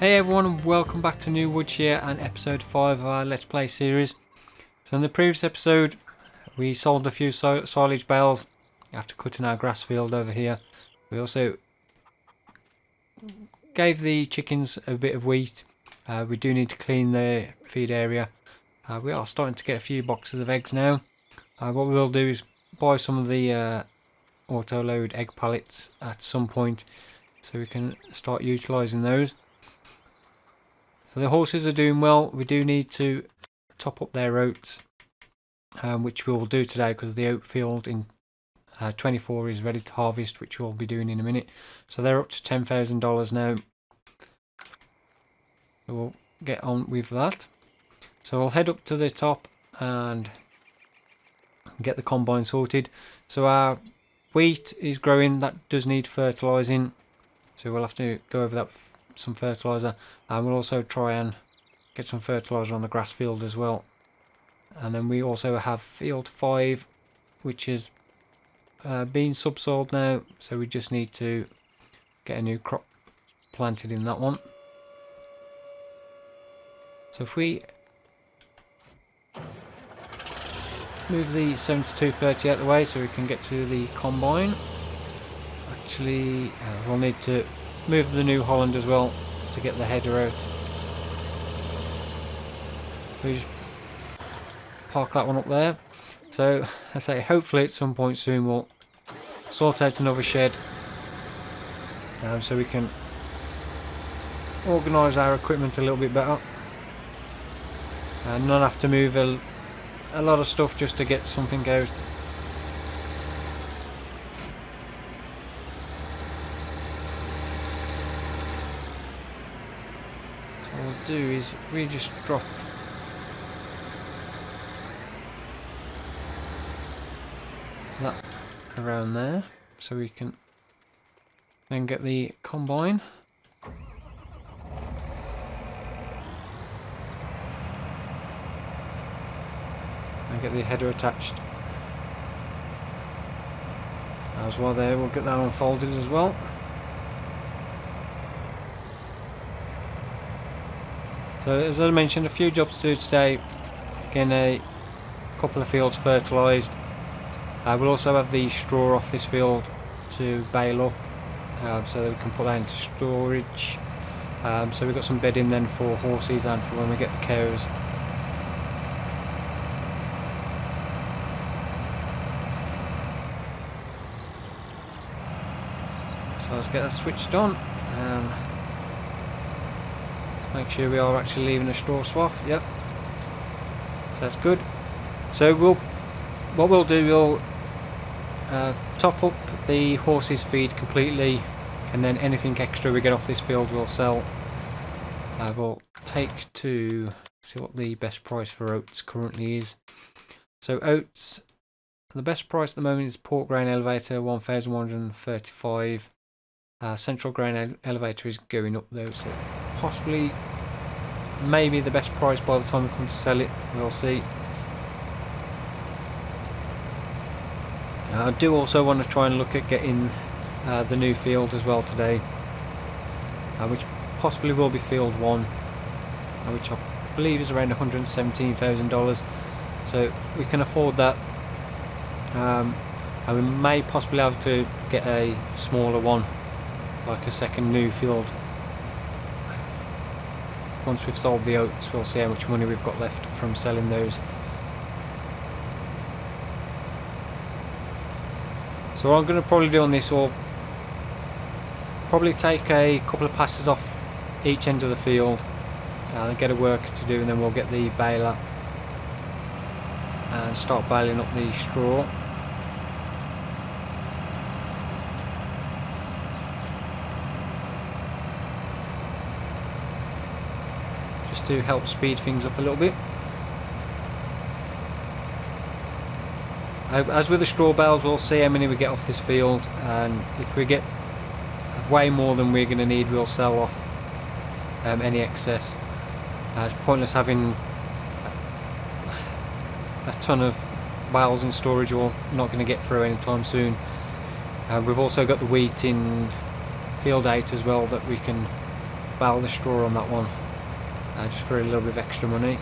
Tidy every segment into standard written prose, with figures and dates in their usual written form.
Hey everyone, and welcome back to New Woodshire and episode 5 of our Let's Play series. So in the previous episode we sold a few silage bales after cutting our grass field over here. We also gave the chickens a bit of wheat. We do need to clean the feed area. We are starting to get a few boxes of eggs now. What we will do is buy some of the auto load egg pallets at some point so we can start utilising those. So the horses are doing well. We do need to top up their oats, which we will do today because the oat field in 24 is ready to harvest, which we'll be doing in a minute. So they're up to $10,000 now. So we'll get on with that. So we'll head up to the top and get the combine sorted. So our wheat is growing. That does need fertilising. So we'll have to go over that with some fertiliser, and we'll also try and get some fertiliser on the grass field as well. And then we also have field 5, which is being subsoiled now, so we just need to get a new crop planted in that one. So if we move the 7230 out of the way so we can get to the combine. Actually, we'll need to move the New Holland as well to get the header out. We just park that one up there. So I say hopefully at some point soon we'll sort out another shed so we can organise our equipment a little bit better and not have to move a lot of stuff just to get something out. What we'll do is we just drop that around there so we can then get the combine. And get the header attached. As well there, we'll get that unfolded as well. So as I mentioned, a few jobs to do today. Again, a couple of fields fertilised. We'll also have the straw off this field to bale up so that we can put that into storage. So we've got some bedding then for horses and for when we get the cows. So let's get that switched on. Make sure we are actually leaving a straw swath. Yep. So that's good. So what we'll do, we'll top up the horses' feed completely, and then anything extra we get off this field we'll sell. We'll take to see what the best price for oats currently is. So oats, the best price at the moment is pork grain elevator 1,135. Central grain elevator is going up though, so possibly maybe the best price by the time we come to sell it. We'll see. I do also want to try and look at getting the new field as well today, which possibly will be field 1, which I believe is around $117,000, so we can afford that. And we may possibly have to get a smaller one, like a second new field. Once we've sold the oats, we'll see how much money we've got left from selling those. So what I'm going to probably do on this, will probably take a couple of passes off each end of the field, get a work to do, and then we'll get the baler and start baling up the straw. Just to help speed things up a little bit. As with the straw bales, we'll see how many we get off this field, and if we get way more than we're going to need, we'll sell off any excess. It's pointless having a ton of bales in storage we're not going to get through anytime soon. We've also got the wheat in field 8 as well that we can bale the straw on that one, just for a little bit of extra money.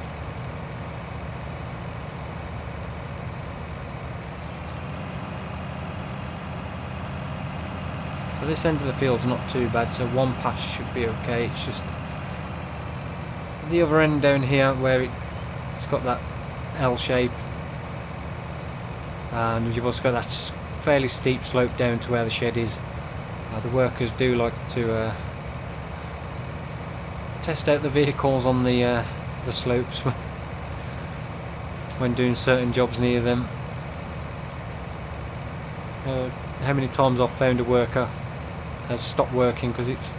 So this end of the field's not too bad, so one pass should be okay. It's just the other end down here where it's got that L shape, and you've also got that fairly steep slope down to where the shed is. The workers do like to test out the vehicles on the slopes when doing certain jobs near them. How many times I've found a worker has stopped working because it's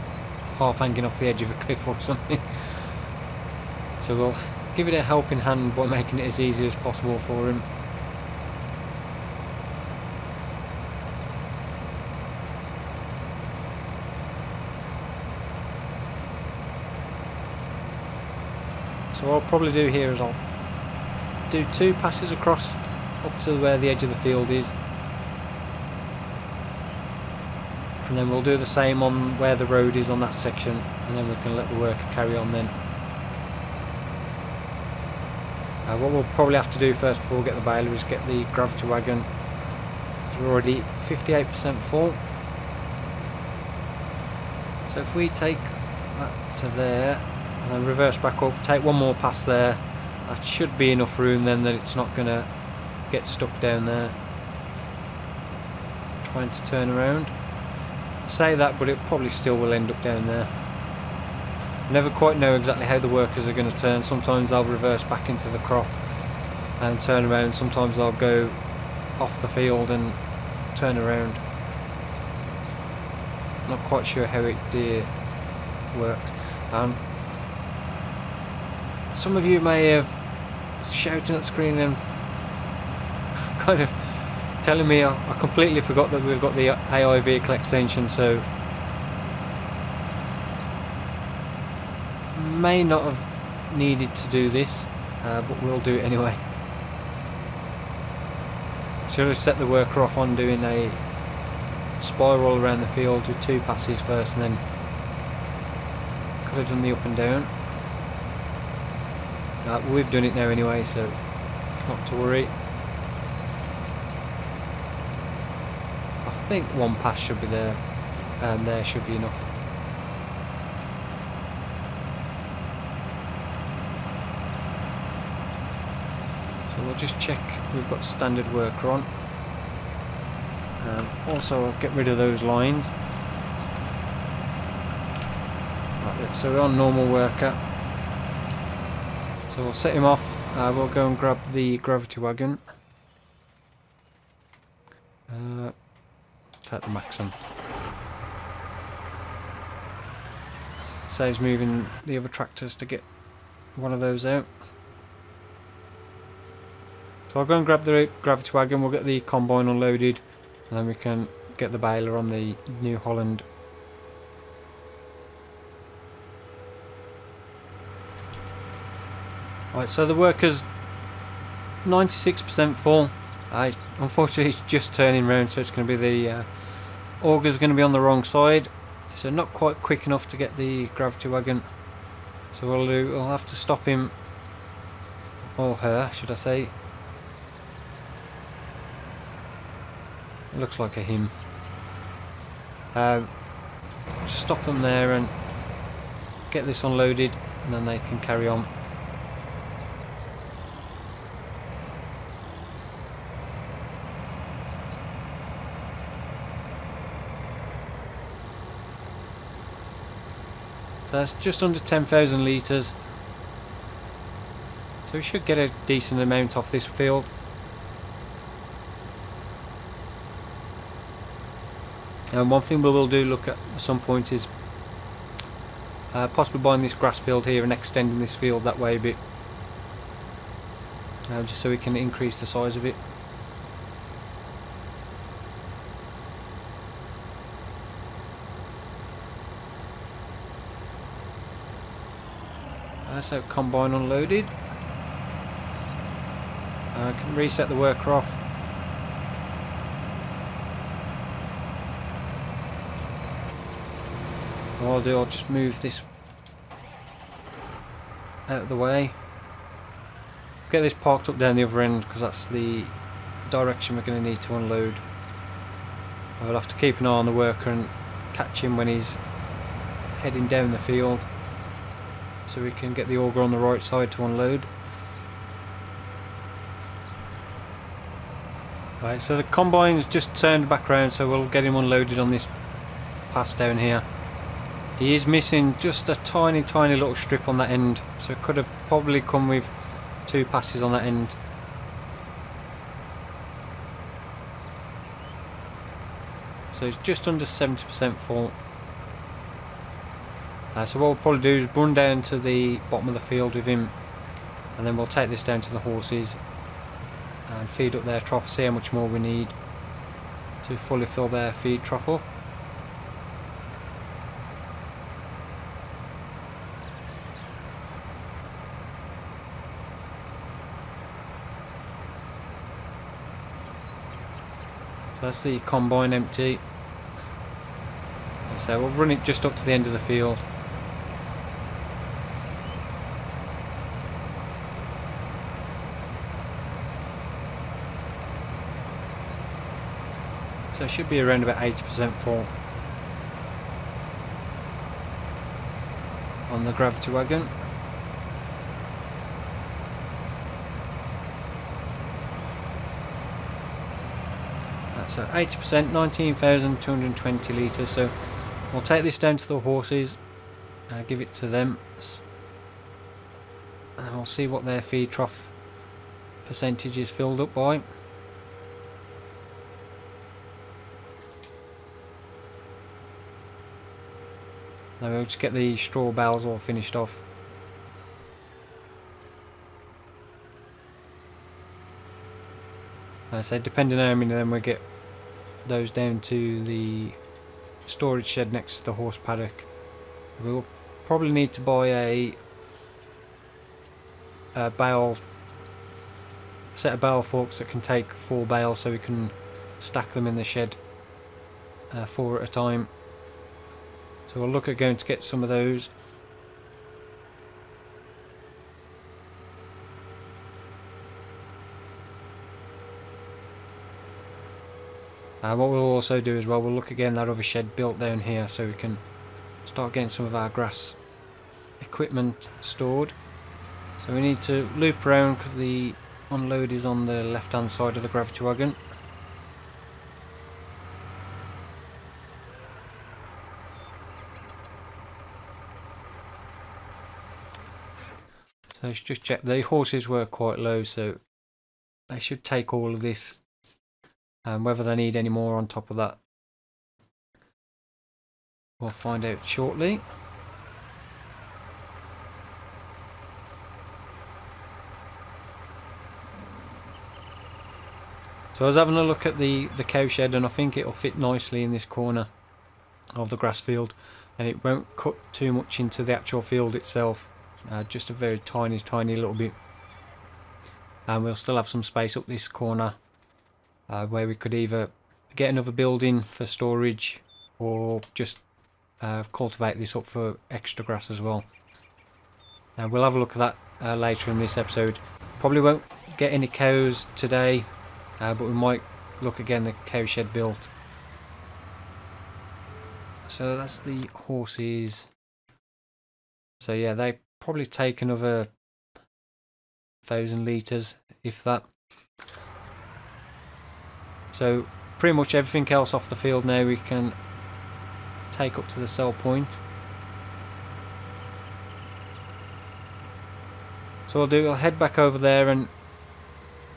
half hanging off the edge of a cliff or something. So we'll give it a helping hand by making it as easy as possible for him. So what I'll probably do here is I'll do 2 passes across up to where the edge of the field is, and then we'll do the same on where the road is on that section, and then we can let the worker carry on then. What we'll probably have to do first before we get the baler is get the gravity wagon, because we're already 58% full. So if we take that to there and then reverse back up, take one more pass there, that should be enough room then that it's not going to get stuck down there trying to turn around. I say that, but it probably still will end up down there. I never quite know exactly how the workers are going to turn. Sometimes they'll reverse back into the crop and turn around, sometimes they'll go off the field and turn around. Not quite sure how it works. Some of you may have shouting at the screen and kind of telling me I completely forgot that we've got the AI vehicle extension, so may not have needed to do this, but we'll do it anyway. Should have set the worker off on doing a spiral around the field with 2 passes first, and then could have done the up and down. We've done it now anyway, so not to worry. I think 1 pass should be there, and there should be enough. So we'll just check we've got standard worker on. Also I'll get rid of those lines. Right, so we're on normal worker. So we'll set him off. We'll go and grab the gravity wagon. Take the Maxim. Saves moving the other tractors to get one of those out. So I'll go and grab the gravity wagon. We'll get the combine unloaded, and then we can get the baler on the New Holland. Right, so the worker's 96% full. Unfortunately it's just turning round, so it's going to be the auger's going to be on the wrong side, so not quite quick enough to get the gravity wagon. So we'll have to stop him, or her should I say. It looks like a him. Just stop them there and get this unloaded, and then they can carry on. So that's just under 10,000 litres. So we should get a decent amount off this field. And one thing we will do look at some point is possibly buying this grass field here and extending this field that way a bit, just so we can increase the size of it. So combine unloaded. I can reset the worker off. What I'll do, I'll just move this out of the way. Get this parked up down the other end because that's the direction we're going to need to unload. We'll have to keep an eye on the worker and catch him when he's heading down the field, so we can get the auger on the right side to unload. Right, so the combine's just turned back around, so we'll get him unloaded on this pass down here. He is missing just a tiny little strip on that end, so it could have probably come with 2 passes on that end. So it's just under 70% full. So what we'll probably do is run down to the bottom of the field with him, and then we'll take this down to the horses and feed up their trough, see how much more we need to fully fill their feed trough up. So that's the combine empty. So we'll run it just up to the end of the field. So it should be around about 80% full on the gravity wagon. So 80%, 19,220 litres. So we'll take this down to the horses, give it to them, and we'll see what their feed trough percentage is filled up by. Now we'll just get the straw bales all finished off. So depending on how many of them we get those down to the storage shed next to the horse paddock. We'll probably need to buy a set of bale forks that can take 4 bales, so we can stack them in the shed 4 at a time. So we'll look at going to get some of those. What we'll also do as well, we'll look again that other shed built down here, so we can start getting some of our grass equipment stored. So we need to loop around because the unload is on the left hand side of the gravity wagon. So let's just check. The horses were quite low, so they should take all of this. Whether they need any more on top of that, we'll find out shortly. So I was having a look at the cow shed, and I think it'll fit nicely in this corner of the grass field, and it won't cut too much into the actual field itself, just a very tiny little bit. And we'll still have some space up this corner where we could either get another building for storage or just cultivate this up for extra grass as well. We'll have a look at that later in this episode. Probably won't get any cows today, but we might look again the cow shed built. So that's the horses. So yeah, they probably take another 1,000 litres, if that. So pretty much everything else off the field now we can take up to the sell point. So I'll head back over there and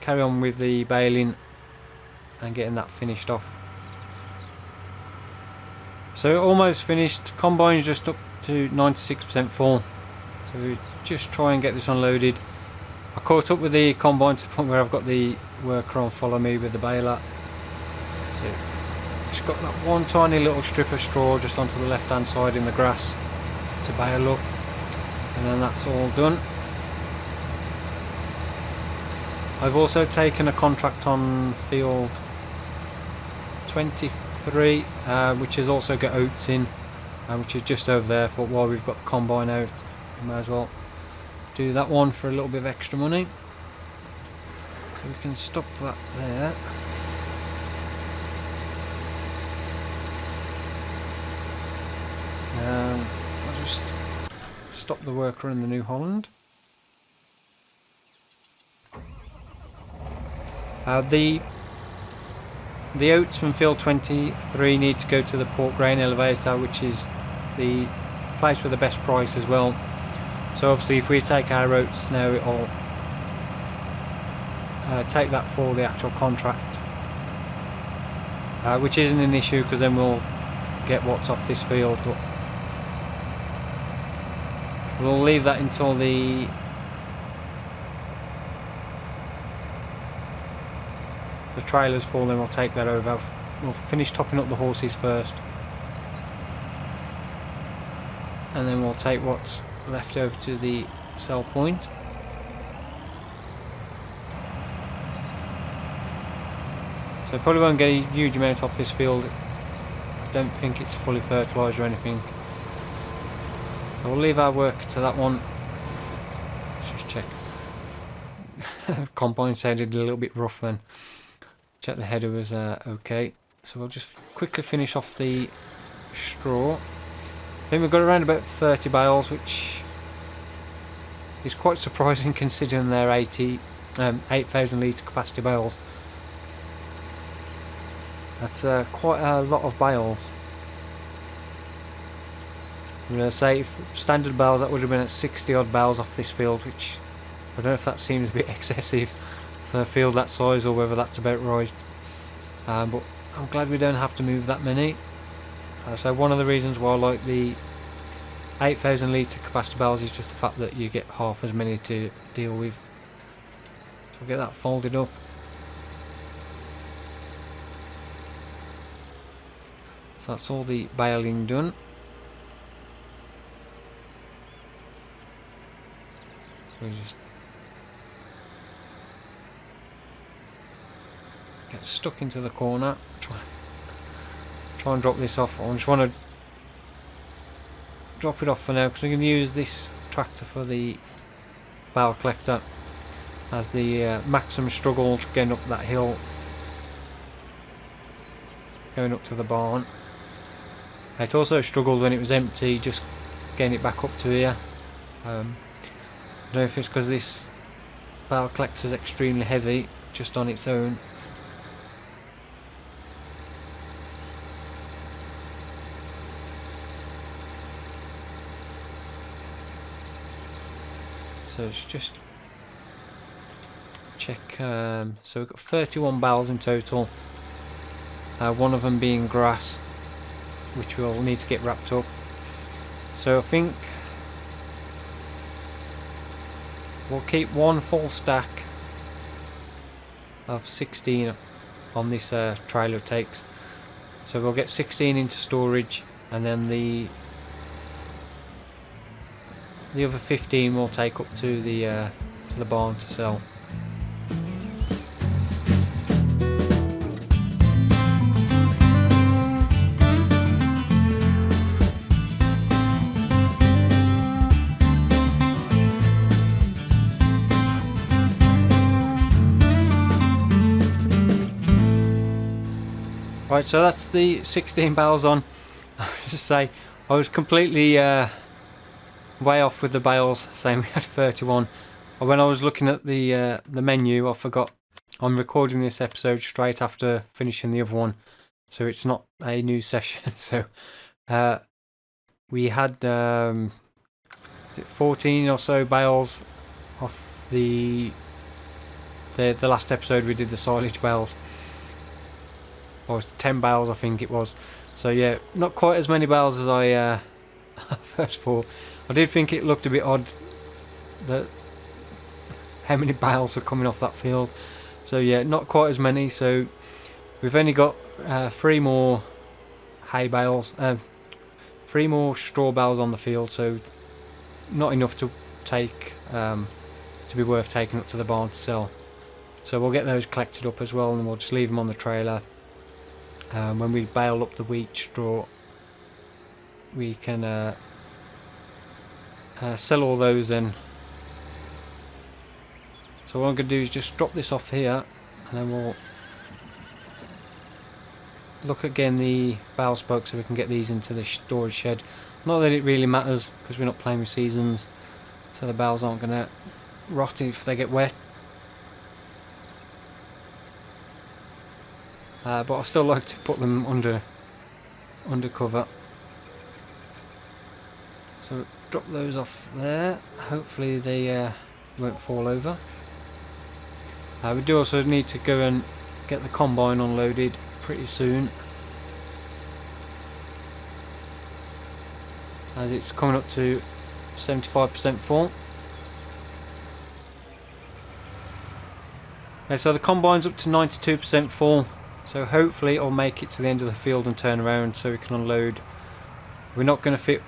carry on with the baling and getting that finished off. So almost finished. Combine's just up to 96% full. So we just try and get this unloaded. I caught up with the combine to the point where I've got the worker on follow me with the baler. So just got that one tiny little strip of straw just onto the left hand side in the grass to bale up, and then that's all done. I've also taken a contract on field 23, which has also got oats in, which is just over there. For while we've got the combine out, we may as well do that one for a little bit of extra money. So we can stop that there. I'll just stop the worker in the New Holland. The oats from field 23 need to go to the pork grain elevator, which is the place with the best price as well. So obviously if we take our oats now, it'll take that for the actual contract, which isn't an issue because then we'll get what's off this field, but we'll leave that until the trailers full, then we'll take that over. We'll finish topping up the horses first, and then we'll take what's left over to the sell point. So probably won't get a huge amount off this field. I don't think it's fully fertilised or anything. So we'll leave our work to that one. Let's just check. Combine sounded a little bit rough then. Check the header was okay. So we'll just quickly finish off the straw. I think we've got around about 30 bales, which is quite surprising considering they're 8,000 litre capacity bales. That's quite a lot of bales. I'm going to say if standard bales, that would have been at 60 odd bales off this field, which I don't know if that seems a bit excessive for a field that size or whether that's about right. But I'm glad we don't have to move that many. So one of the reasons why I like the 8,000 litre capacity bales is just the fact that you get half as many to deal with. So I'll get that folded up. So that's all the baling done. So we just get stuck into the corner. Try and drop this off. I just want to drop it off for now because I'm going to use this tractor for the bale collector as the maximum struggle getting up that hill, going up to the barn. It also struggled when it was empty, just getting it back up to here. I don't know if it's because this bale collector is extremely heavy just on its own. So let's just check. So we've got 31 bales in total. One of them being grass, which we'll need to get wrapped up. So I think we'll keep one full stack of 16 on this trailer it takes. So we'll get 16 into storage, and then the other 15 we'll take up to the barn to sell. Right, so that's the 16 bales on. I was just say I was completely way off with the bales, saying we had 31. When I was looking at the menu, I forgot I'm recording this episode straight after finishing the other one, so it's not a new session. So we had 14 or so bales off the last episode. We did the silage bales, or 10 bales I think it was. So yeah, not quite as many bales as I first thought. I did think it looked a bit odd that how many bales were coming off that field. So yeah, not quite as many. So we've only got 3 more hay bales, 3 more straw bales on the field. So not enough to take to be worth taking up to the barn to sell. So we'll get those collected up as well, and we'll just leave them on the trailer. When we bale up the wheat straw, we can sell all those and So what I'm going to do is just drop this off here, and then we'll look again the bale spokes so we can get these into the storage shed. Not that it really matters because we're not playing with seasons, so the bales aren't going to rot if they get wet. But I still like to put them under cover. So drop those off there. Hopefully they won't fall over. We do also need to go and get the combine unloaded pretty soon, as it's coming up to 75% full. Okay, so the combine's up to 92% full, so hopefully it'll make it to the end of the field and turn around so we can unload. We're not going to fit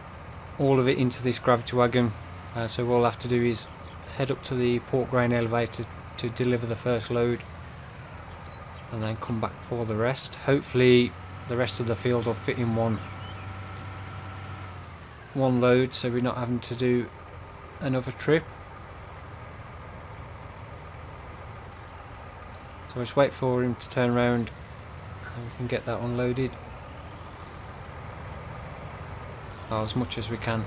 all of it into this gravity wagon, so what we'll have to do is head up to the pork grain elevator to deliver the first load and then come back for the rest. Hopefully the rest of the field will fit in one load, so we're not having to do another trip. So just wait for him to turn around and we can get that unloaded as much as we can.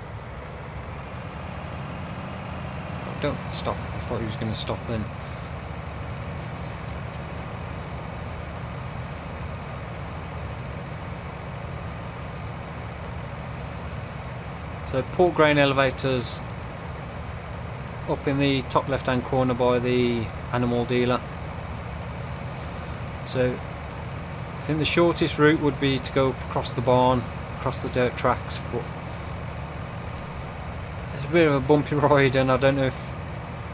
Oh, don't stop. I thought he was going to stop then. So pork grain elevators up in the top left hand corner by the animal dealer. So I think the shortest route would be to go across the barn, across the dirt tracks, but it's a bit of a bumpy ride and I don't know if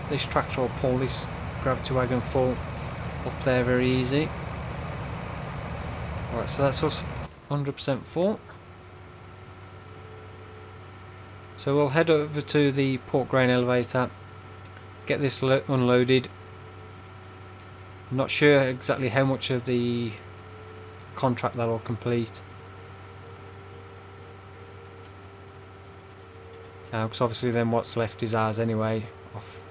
this tractor will pull this gravity wagon full up there very easy. Alright, so that's us 100% full. So we'll head over to the pork grain elevator, get this unloaded. I'm not sure exactly how much of the contract that'll complete, because obviously then what's left is ours anyway, off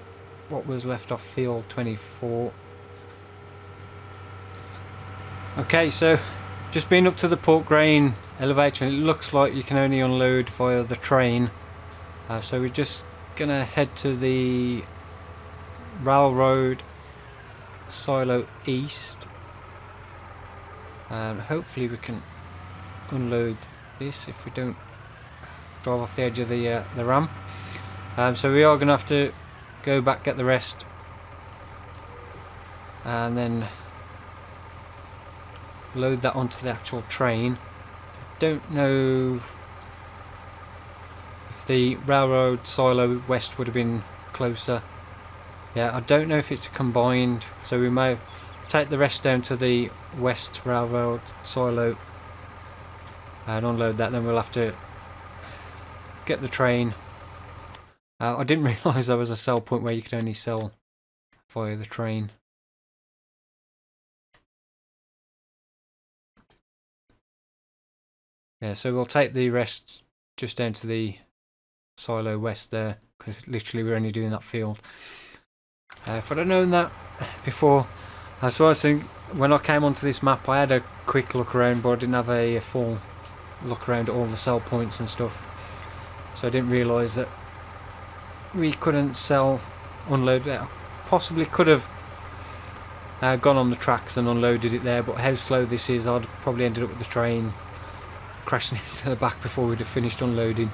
what was left off field 24. Okay, so just been up to the pork grain elevator and it looks like you can only unload via the train. So we're just gonna head to the railroad silo east and hopefully we can unload this if we don't drive off the edge of the ramp. So we are gonna have to go back, get the rest, and then load that onto the actual train. Don't know if the railroad silo west would have been closer. Yeah, I don't know if it's combined, so we may take the rest down to the west railroad silo and unload that, then we'll have to get the train. I didn't realise there was a sell point where you could only sell via the train. Yeah, so we'll take the rest just down to the silo west there, because literally we're only doing that field. If I'd have known that before, so I was thinking, when I came onto this map I had a quick look around, but I didn't have a full look around at all the sell points and stuff, so I didn't realise that we couldn't unload it. Possibly could have gone on the tracks and unloaded it there, but how slow this is, I'd probably ended up with the train crashing into the back before we'd have finished unloading.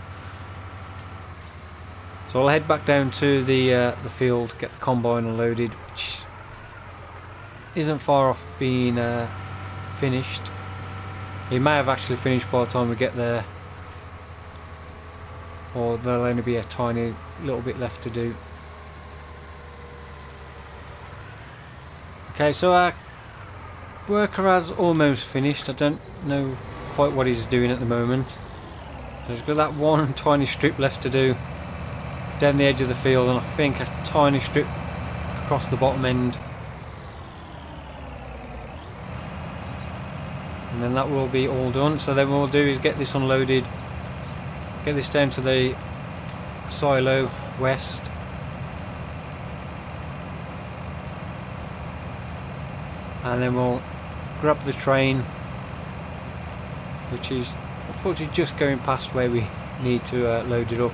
So I'll head back down to the field, get the combine unloaded, which isn't far off being finished. It may have actually finished by the time we get there, or there'll only be a tiny little bit left to do. Okay, so our worker has almost finished. I don't know quite what he's doing at the moment. So he's got that one tiny strip left to do down the edge of the field, and I think a tiny strip across the bottom end, and then that will be all done. So then what we'll do is get this unloaded, get this down to the silo west, and then we'll grab the train, which is unfortunately just going past where we need to load it up.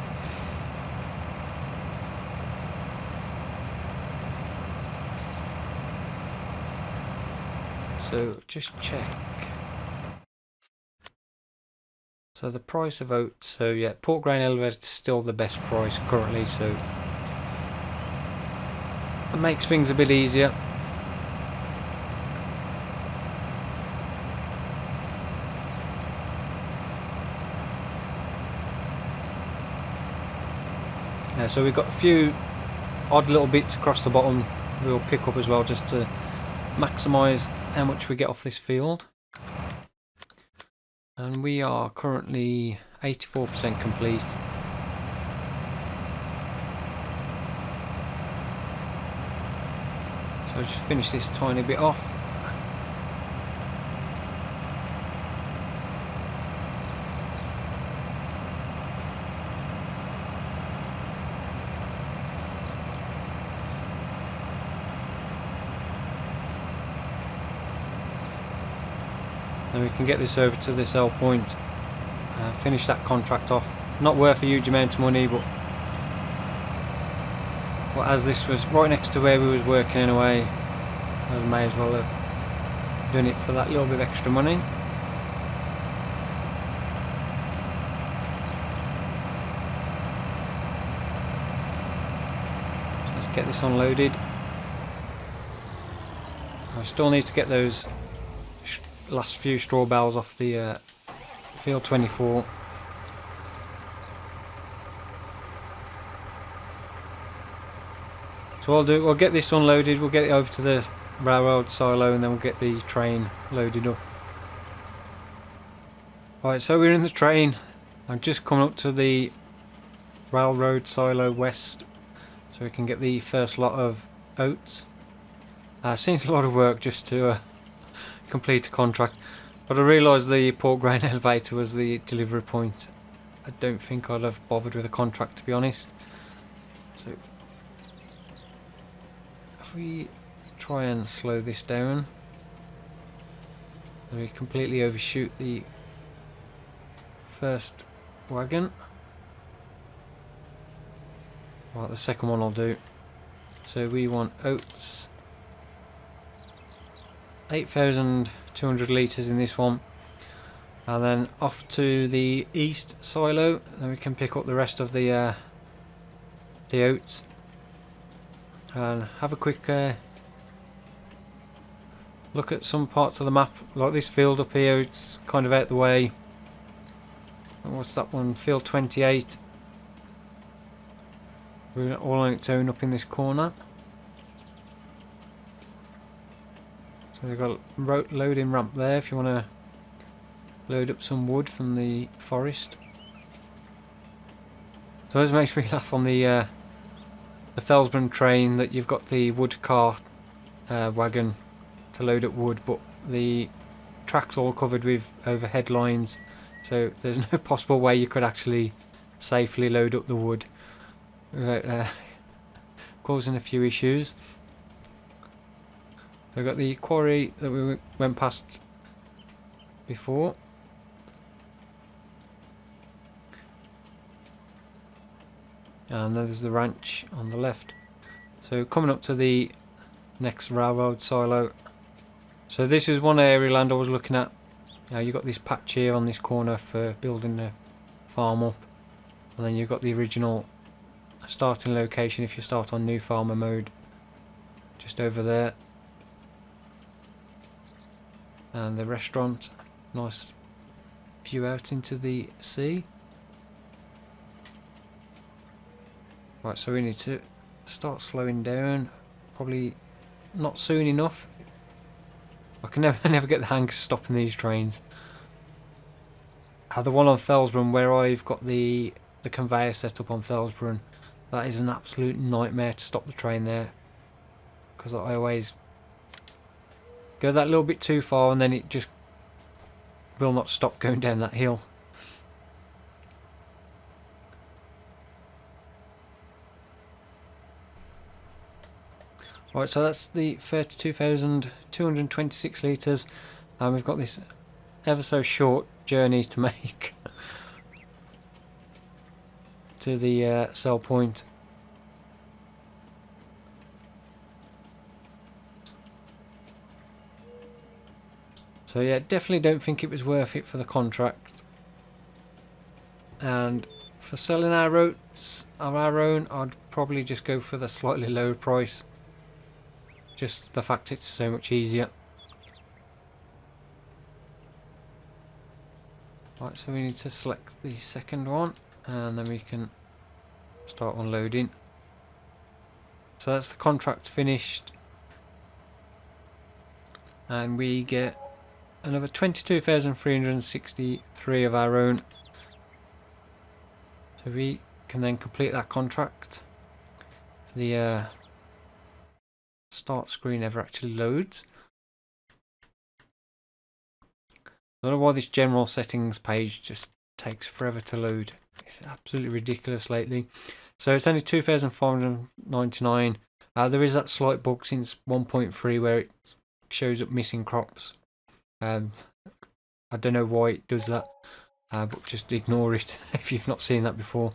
So just check. So the price of oats, so yeah, pork grain elevator is still the best price currently, so it makes things a bit easier. Yeah, so we've got a few odd little bits across the bottom we'll pick up as well, just to maximise how much we get off this field. And we are currently 84% complete. So I'll just finish this tiny bit off. Then we can get this over to this L point, finish that contract off. Not worth a huge amount of money, but well, as this was right next to where we was working anyway, I may as well have done it for that little bit of extra money. So let's get this unloaded. I still need to get those last few straw bales off the field 24. So we'll get this unloaded, we'll get it over to the railroad silo, and then we'll get the train loaded up. Right, so we're in the train. I'm just coming up to the railroad silo west, so we can get the first lot of oats. Seems a lot of work just to complete a contract, but I realised the pork grain elevator was the delivery point. I don't think I'd have bothered with a contract, to be honest. So if we try and slow this down, then we completely overshoot the first wagon. Right, the second one I'll do. So we want oats, 8,200 litres in this one, and then off to the east silo, then we can pick up the rest of the oats. And have a quick look at some parts of the map. Like this field up here, it's kind of out the way. And what's that one? Field 28. We're all on its own up in this corner. So we've got a loading ramp there if you want to load up some wood from the forest. So this makes me laugh on the Felsburn train that you've got the wood cart wagon to load up wood, but the track's all covered with overhead lines, so there's no possible way you could actually safely load up the wood without causing a few issues. We've got the quarry that we went past before. And then there's the ranch on the left. So coming up to the next railroad silo. So this is one area land I was looking at. You've got this patch here on this corner for building the farm up. And then you've got the original starting location if you start on new farmer mode. Just over there. And the restaurant. Nice view out into the sea. Right, so we need to start slowing down. Probably not soon enough. I can never get the hang of stopping these trains. The one on Felsburn, where I've got the conveyor set up on Felsburn, that is an absolute nightmare to stop the train there. Because I always go that little bit too far and then it just will not stop going down that hill. Right, so that's the 32,226 litres, and we've got this ever so short journey to make to the sell point. So yeah, definitely don't think it was worth it for the contract. And for selling our oats of our own, I'd probably just go for the slightly lower price. Just the fact it's so much easier. Right, so we need to select the second one, and then we can start unloading. So that's the contract finished, and we get another 22,363 of our own. So we can then complete that contract. The start screen never actually loads. I don't know why this general settings page just takes forever to load. It's absolutely ridiculous lately. So it's only 2,599. There is that slight bug since 1.3 where it shows up missing crops. I don't know why it does that, but just ignore it if you've not seen that before.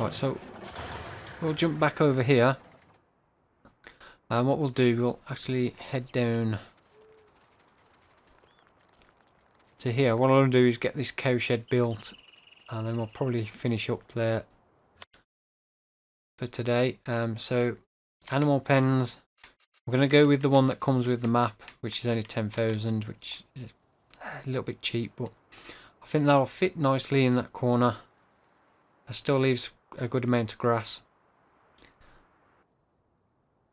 Right, so we'll jump back over here. And what we'll do, we'll actually head down to here. What I'll do is get this cow shed built, and then we'll probably finish up there for today. So animal pens, we're going to go with the one that comes with the map, which is only 10,000, which is a little bit cheap, but I think that'll fit nicely in that corner. It still leaves a good amount of grass.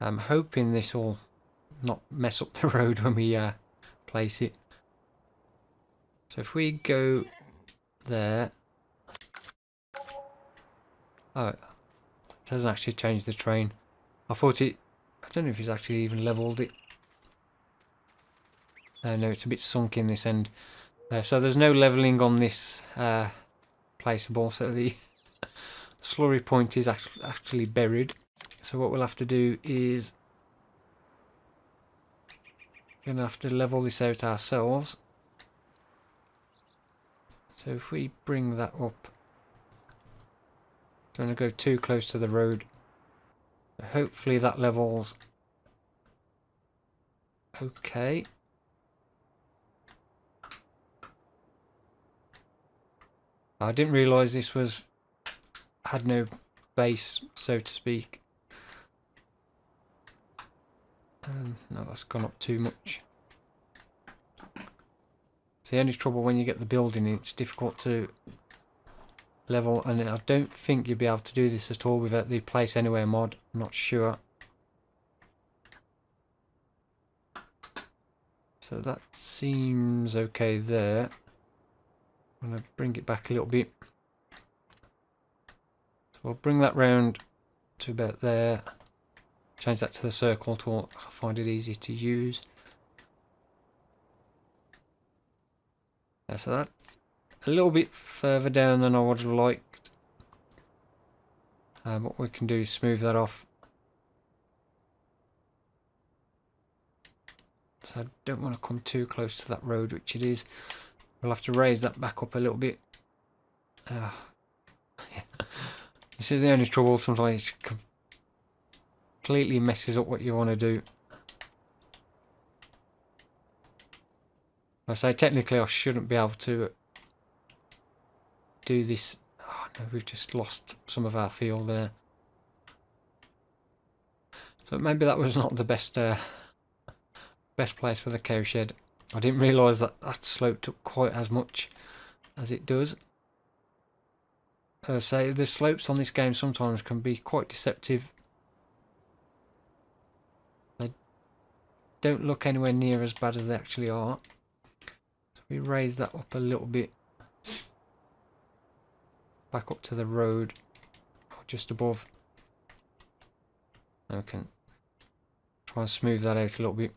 I'm hoping this will not mess up the road when we place it. So if we go there, oh, it doesn't actually change the terrain. I thought it, I don't know if it's actually even leveled it. No, it's a bit sunk in this end. So there's no leveling on this placeable, so the slurry point is actually buried. So what we'll have to do is we're going to have to level this out ourselves. So if we bring that up, don't want to go too close to the road. Hopefully that levels okay. I didn't realise this had no base, so to speak. No, that's gone up too much. It's the only trouble when you get the building, it's difficult to level, and I don't think you'll be able to do this at all without the place anywhere mod. I'm not sure. So that seems okay there. I'm going to bring it back a little bit. So we'll bring that round to about there. Change that to the circle tool because I find it easy to use. So that's a little bit further down than I would have liked. What we can do is smooth that off. So I don't want to come too close to that road, which it is. We'll have to raise that back up a little bit. Yeah. This is the only trouble, sometimes it completely messes up what you want to do. I say technically I shouldn't be able to do this. Oh no, we've just lost some of our field there. So maybe that was not the best best place for the cow shed. I didn't realise that that sloped up quite as much as it does. So the slopes on this game sometimes can be quite deceptive. They don't look anywhere near as bad as they actually are. So we raise that up a little bit. Back up to the road, or just above. And we can try and smooth that out a little bit.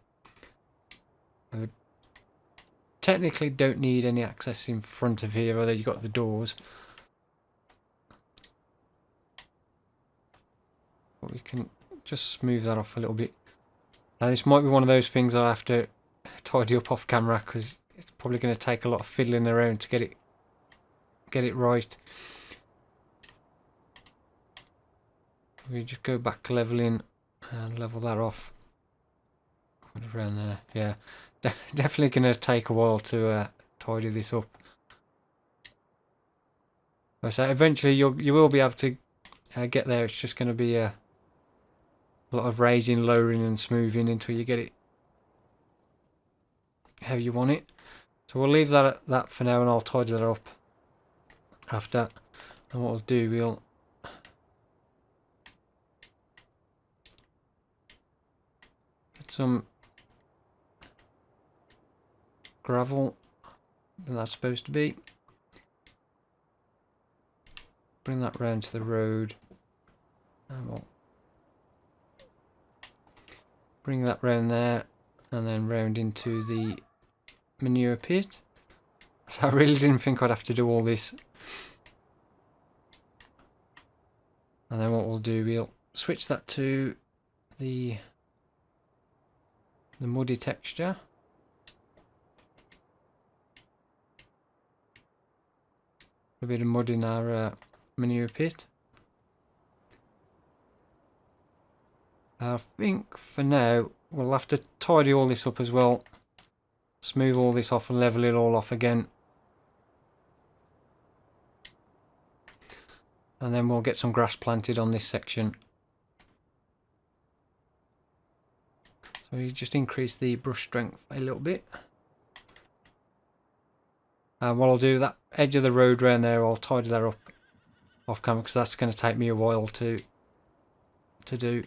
We technically don't need any access in front of here, although you've got the doors. But we can just smooth that off a little bit. This might be one of those things I have to tidy up off camera, because it's probably going to take a lot of fiddling around to get it right. We just go back leveling and level that off. Kind of around there. Yeah, definitely going to take a while to tidy this up. So eventually you will be able to get there. It's just going to be a lot of raising, lowering and smoothing until you get it how you want it. So we'll leave that at that for now, and I'll tidy that up after. And what we'll do, we'll get some gravel than that's supposed to be. Bring that round to the road, and we'll bring that round there, and then round into the manure pit. So I really didn't think I'd have to do all this. And then what we'll do, we'll switch that to the muddy texture. A bit of mud in our manure pit. I think for now we'll have to tidy all this up as well, smooth all this off and level it all off again, and then we'll get some grass planted on this section. So you just increase the brush strength a little bit. And what I'll do, that edge of the road round there, I'll tidy that up off camera, because that's going to take me a while to do.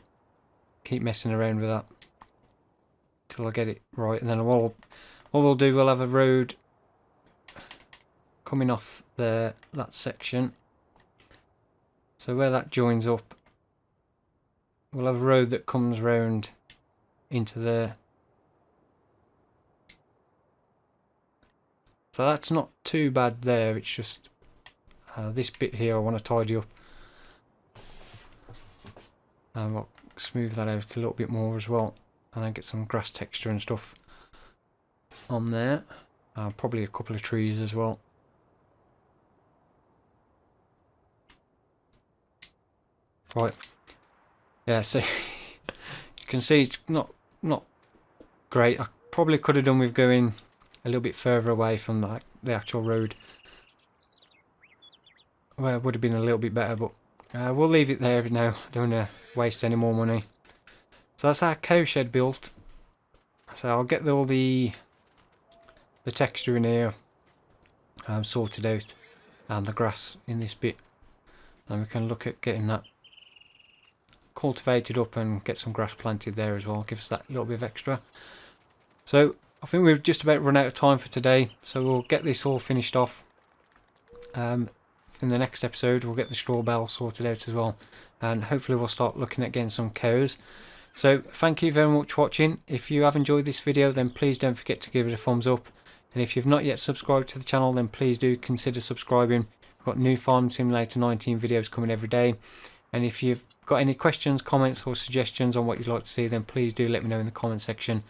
Keep messing around with that till I get it right, and then what we'll do, we'll have a road coming off there, that section. So where that joins up, we'll have a road that comes round into there. So that's not too bad there. It's just this bit here I want to tidy up, and we'll smooth that out a little bit more as well, and then get some grass texture and stuff on there. Probably a couple of trees as well. Right, yeah, so you can see it's not great. I probably could have done with going a little bit further away from the actual road, where it would have been a little bit better, but we'll leave it there now. I don't want to waste any more money. So that's our cow shed built. So I'll get all the texture in here sorted out, and the grass in this bit, and we can look at getting that cultivated up and get some grass planted there as well. Give us that little bit of extra. So I think we've just about run out of time for today, so we'll get this all finished off. In the next episode we'll get the straw bale sorted out as well, and hopefully we'll start looking at getting some cows. So thank you very much for watching. If you have enjoyed this video, then please don't forget to give it a thumbs up, and if you've not yet subscribed to the channel, then please do consider subscribing. We've got new Farming Simulator 19 videos coming every day, and if you've got any questions, comments or suggestions on what you'd like to see, then please do let me know in the comment section.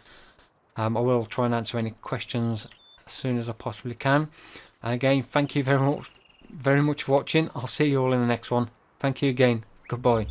I will try and answer any questions as soon as I possibly can. And again, thank you very much for watching. I'll see you all in the next one. Thank you again. Goodbye.